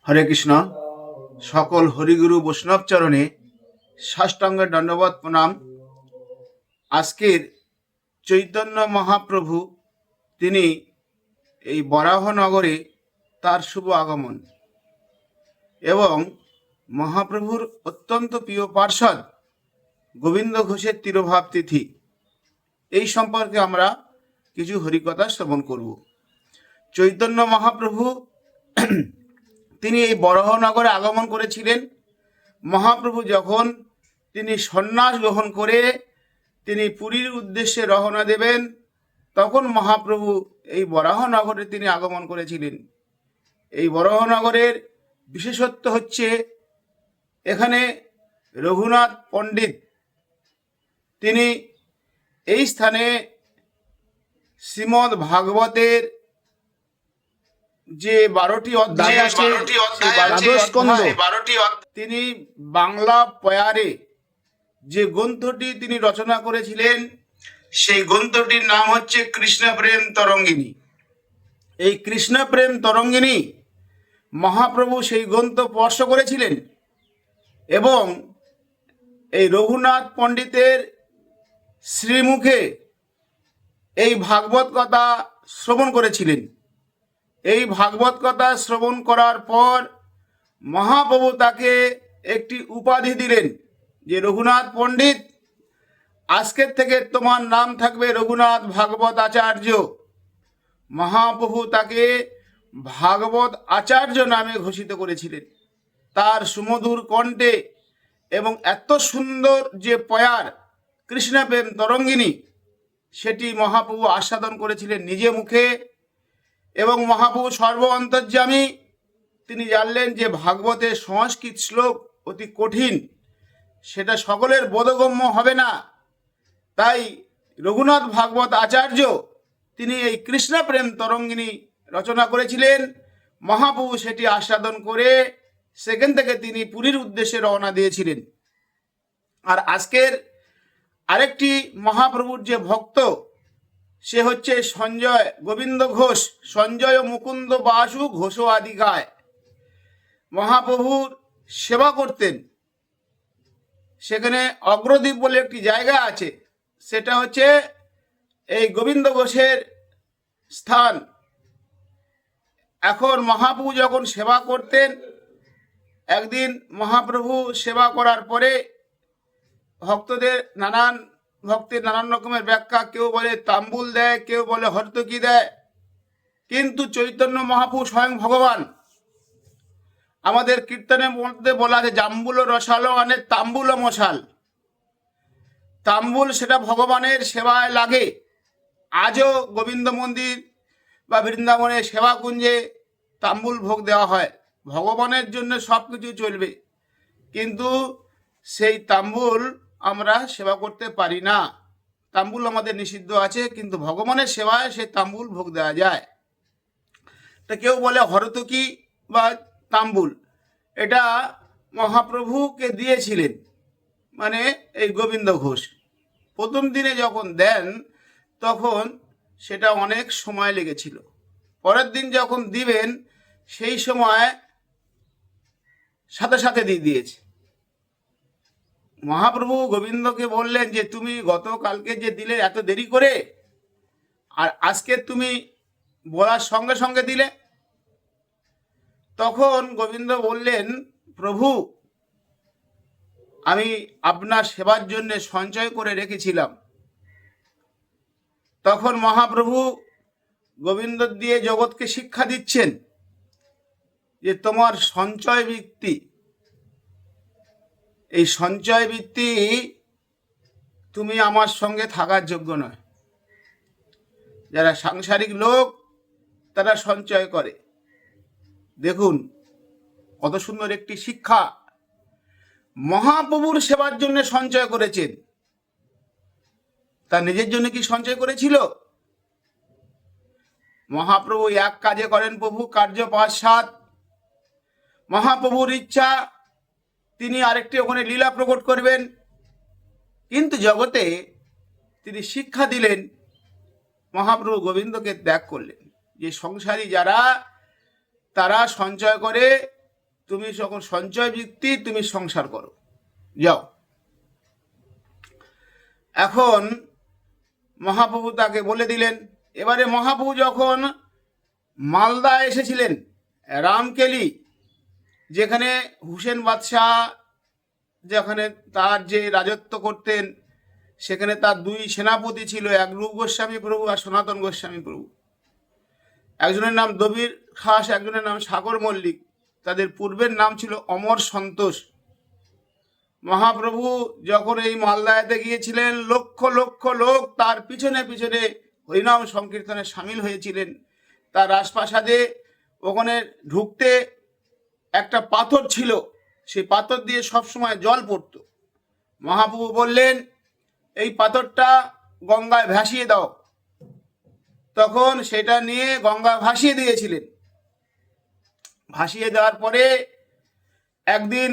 হরে কৃষ্ণ। সকল হরিগুরু বৈষ্ণব চরণে সাষ্টাঙ্গ দণ্ডবত প্রণাম। আজকের চৈতন্য মহাপ্রভু তিনি এই বরাহনগরে তার শুভ আগমন এবং মহাপ্রভুর অত্যন্ত প্রিয় পার্ষদ গোবিন্দ ঘোষের তিরোভাব তিথি, এই সম্পর্কে আমরা কিছু হরিকথা শ্রবণ করব। চৈতন্য মহাপ্রভু তিনি এই বরাহনগরে আগমন করেছিলেন। মহাপ্রভু যখন তিনি সন্ন্যাস গ্রহণ করে তিনি পুরীর উদ্দেশ্যে রওনা দেবেন, তখন মহাপ্রভু এই বরাহনগরে তিনি আগমন করেছিলেন। এই বরাহনগরের বিশেষত্ব হচ্ছে এখানে রঘুনাথ পণ্ডিত তিনি এই স্থানে শ্রীমদ্ ভাগবতের যে 12টি অধ্যায় আছে, তিনি বাংলা পয়ারে যে গ্রন্থটি তিনি রচনা করেছিলেন, সেই গ্রন্থটির নাম হচ্ছে কৃষ্ণ প্রেম তরঙ্গিনী। এই কৃষ্ণ প্রেম তরঙ্গিনী মহাপ্রভু সেই গ্রন্থ স্পর্শ করেছিলেন এবং এই রঘুনাথ পণ্ডিতের শ্রীমুখে এই ভাগবত কথা শ্রবণ করেছিলেন। এই ভাগবত কথা শ্রবণ করার পর মহাপ্রভু তাকে একটি উপাধি দিলেন যে রঘুনাথ পণ্ডিত, আজকের থেকে তোমার নাম থাকবে রঘুনাথ ভাগবত আচার্য। মহাপ্রভু তাকে ভাগবত আচার্য নামে ঘোষিত করেছিলেন। তার সুমধুর কণ্ঠে এবং এত সুন্দর যে পয়ার কৃষ্ণপ্রেম তরঙ্গিনী, সেটি মহাপ্রভু আস্বাদন করেছিলেন নিজে মুখে। এবং মহাপ্রভু সর্ব অন্তর্যামী, তিনি জানলেন যে ভাগবতের সংস্কৃত শ্লোক অতি কঠিন, সেটা সকলের বোধগম্য হবে না। তাই রঘুনাথ ভাগবত আচার্য তিনি এই কৃষ্ণ প্রেম তরঙ্গিনী রচনা করেছিলেন। মহাপ্রভু সেটি আস্বাদন করে সেখান থেকে তিনি পুরীর উদ্দেশ্যে রওনা দিয়েছিলেন। আর আজকের আরেকটি মহাপ্রভুর যে ভক্ত, সে হচ্ছে সঞ্জয় গোবিন্দ ঘোষ। সঞ্জয় মুকুন্দ বাসু ঘোষ আদি গায়। মহাপ্রভুর সেবা করতেন। সেখানে অগ্রদ্বীপ বলে একটি জায়গা আছে, সেটা হচ্ছে এই গোবিন্দ ঘোষের স্থান। এখন মহাপ্রভু যখন সেবা করতেন, একদিন মহাপ্রভু সেবা করার পরে ভক্তের নানান রকমের ব্যাখ্যা, কেউ বলে তাম্বুল দেয়, কেউ বলে হর্তকি দেয়, কিন্তু চৈতন্য মহাপ্রভু স্বয়ং ভগবান। আমাদের কীর্তনের মধ্যে বলা আছে জাম্বুল রসালো মানে তাম্বুল মশাল। তাম্বুল সেটা ভগবানের সেবায় লাগে। আজও গোবিন্দ মন্দির বা বৃন্দাবনে সেবা কুঞ্জে তাম্বুল ভোগ দেওয়া হয়। ভগবানের জন্য সব কিছু চলবে, কিন্তু সেই তাম্বুল আমরা সেবা করতে পারি না। তাম্বুল আমাদের নিষিদ্ধ আছে, কিন্তু ভগবানের সেবায় সেই তাম্বুল ভোগ দেওয়া যায়। তা কেউ বলে হরতকি বা তাম্বুল, এটা মহাপ্রভুকে দিয়েছিলেন মানে এই গোবিন্দ ঘোষ। প্রথম দিনে যখন দেন তখন সেটা অনেক সময় লেগেছিল। পরের দিন যখন দিবেন সেই সময় সাথে সাথে দিয়ে দিয়েছে। মহাপ্রভু গোবিন্দকে বললেন যে তুমি গতকালকে যে দিলে এত দেরি করে, আর আজকে তুমি বলার সঙ্গে সঙ্গে দিলে। তখন গোবিন্দ বললেন, প্রভু আমি আপনার সেবার জন্য সঞ্চয় করে রেখেছিলাম। তখন মহাপ্রভু গোবিন্দ দিয়ে জগৎকে শিক্ষা দিচ্ছেন যে তোমার সঞ্চয় বৃত্তি, এই সঞ্চয় বৃত্তি তুমি আমার সঙ্গে থাকার যোগ্য নয়। যারা সাংসারিক লোক তারা সঞ্চয় করে। দেখুন কত সুন্দর একটি শিক্ষা। মহাপ্রভুর সেবার জন্য সঞ্চয় করেছেন, তার নিজের জন্য কি সঞ্চয় করেছিল? মহাপ্রভু এক কাজে করেন প্রভু কার্য 5-7। মহাপ্রভুর ইচ্ছা তিনি আরেকটি ওখানে লীলা প্রকট করবেন, কিন্তু জগতে তিনি শিক্ষা দিলেন। মহাপ্রভু গোবিন্দকে ত্যাগ করলেন যে সংসারী যারা তারা সঞ্চয় করে তুমি যখন সঞ্চয় বৃত্তি তুমি সংসার করো, যাও। এখন মহাপ্রভু তাকে বলে দিলেন। এবারে মহাপ্রভু যখন মালদা এসেছিলেন, রামকেলি, যেখানে হুসেন বাদশাহ যেখানে তার যে রাজত্ব করতেন, সেখানে তার দুই সেনাপতি ছিল, এক রূপ গোস্বামী প্রভু আর সনাতন গোস্বামী প্রভু। একজনের নাম দবির খাস, একজনের নাম সাগর মল্লিক। তাদের পূর্বের নাম ছিল অমর সন্তোষ। মহাপ্রভু যখন এই মালদায়াতে গিয়েছিলেন, লক্ষ লক্ষ লোক তার পিছনে পিছনে হরিনাম সংকীর্তনে সামিল হয়েছিলেন। তার রাজপ্রাসাদে ওখানে ঢুকতে একটা পাথর ছিল, সেই পাথর দিয়ে সবসময় জল পড়ত। মহাপ্রভু বললেন, এই পাথরটা গঙ্গায় ভাসিয়ে দাও। তখন সেটা নিয়ে গঙ্গা ভাসিয়ে দিয়েছিলেন। ভাসিয়ে দেওয়ার পরে একদিন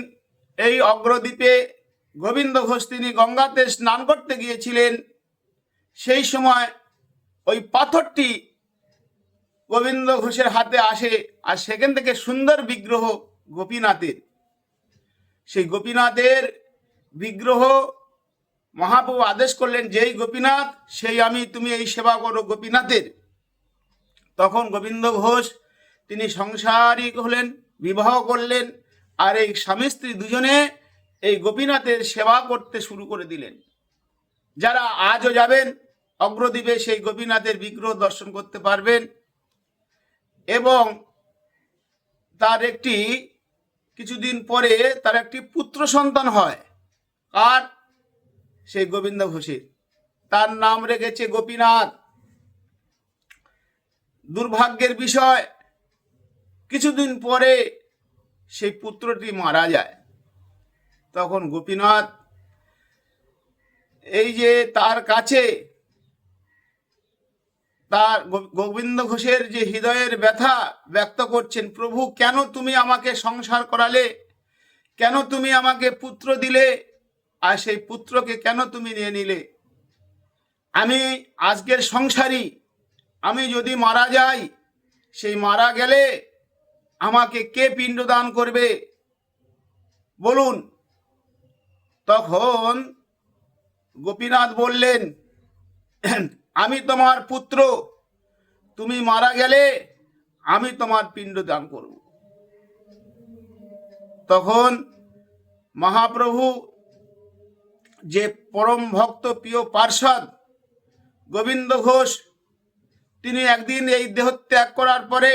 এই অগ্রদ্বীপে গোবিন্দ ঘোষ তিনি গঙ্গাতে স্নান করতে গিয়েছিলেন। সেই সময় ওই পাথরটি গোবিন্দ ঘোষের হাতে আসে, আর সেখান থেকে সুন্দর বিগ্রহ গোপীনাথের। সেই গোপীনাথের বিগ্রহ মহাপ্রভু আদেশ করলেন, যেই গোপীনাথ সেই আমি, তুমি এই সেবা করো গোপীনাথের। তখন গোবিন্দ ঘোষ তিনি সংসারিক হলেন, বিবাহ করলেন, আর এই স্বামী স্ত্রী দুজনে এই গোপীনাথের সেবা করতে শুরু করে দিলেন। যারা আজও যাবেন অগ্রদ্বীপে, সেই গোপীনাথের বিগ্রহ দর্শন করতে পারবেন। এবং তার একটি কিছুদিন পরে তার একটি পুত্র সন্তান হয়। আর সেই গোবিন্দ ঘোষের, তার নাম রেখেছে গোপীনাথ। দুর্ভাগ্যের বিষয়, কিছুদিন পরে সেই পুত্রটি মারা যায়। তখন গোপীনাথ এই যে তার কাছে তার গোবিন্দ ঘোষের যে হৃদয়ের ব্যথা ব্যক্ত করছেন, প্রভু কেন তুমি আমাকে সংসার করালে, কেন তুমি আমাকে পুত্র দিলে, আর সেই পুত্রকে কেন তুমি নিয়ে নিলে? আমি আজকের সংসারী, আমি যদি মারা যাই, সেই মারা গেলে আমাকে কে পিণ্ডদান করবে বলুন? তখন গোপীনাথ বললেন, আমি তোমার পুত্র, তুমি মারা গেলে আমি তোমার পিণ্ডদান করব। তখন মহাপ্রভু যে পরম ভক্ত প্রিয় পার্ষদ গোবিন্দ ঘোষ, তিনি একদিন এই দেহ ত্যাগ করার পরে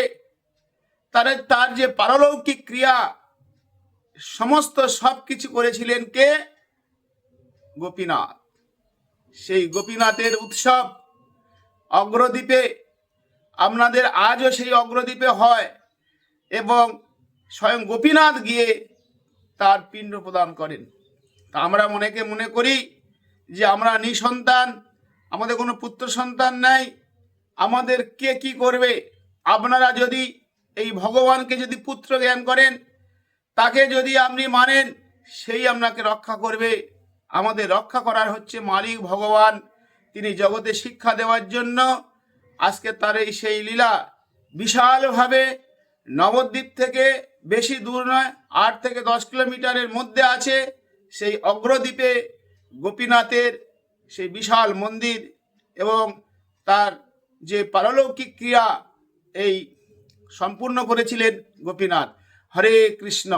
তার যে পারলৌকিক ক্রিয়া সমস্ত সব কিছু করেছিলেন কে? গোপীনাথ। সেই গোপীনাথের উৎসব অগ্রদ্বীপে, আপনাদের আজও সেই অগ্রদ্বীপে হয়, এবং স্বয়ং গোপীনাথ গিয়ে তার পিণ্ড প্রদান করেন। তা আমরা অনেকে মনে করি যে আমরা নিঃসন্তান, আমাদের কোনো পুত্র সন্তান নাই, আমাদের কে কি করবে? আপনারা যদি এই ভগবানকে যদি পুত্র জ্ঞান করেন, তাকে যদি আপনি মানেন, সেই আপনাকে রক্ষা করবে। আমাদের রক্ষা করার হচ্ছে মালিক ভগবান। তিনি জগতে শিক্ষা দেওয়ার জন্য আজকে তার এই সেই লীলা বিশালভাবে নবদ্বীপ থেকে বেশি দূর নয়, 8 থেকে 10 কিলোমিটারের মধ্যে আছে সেই অগ্রদ্বীপে গোপীনাথের সেই বিশাল মন্দির, এবং তার যে পারলৌকিক ক্রিয়া এই সম্পূর্ণ করেছিলেন গোপীনাথ। হরে কৃষ্ণ।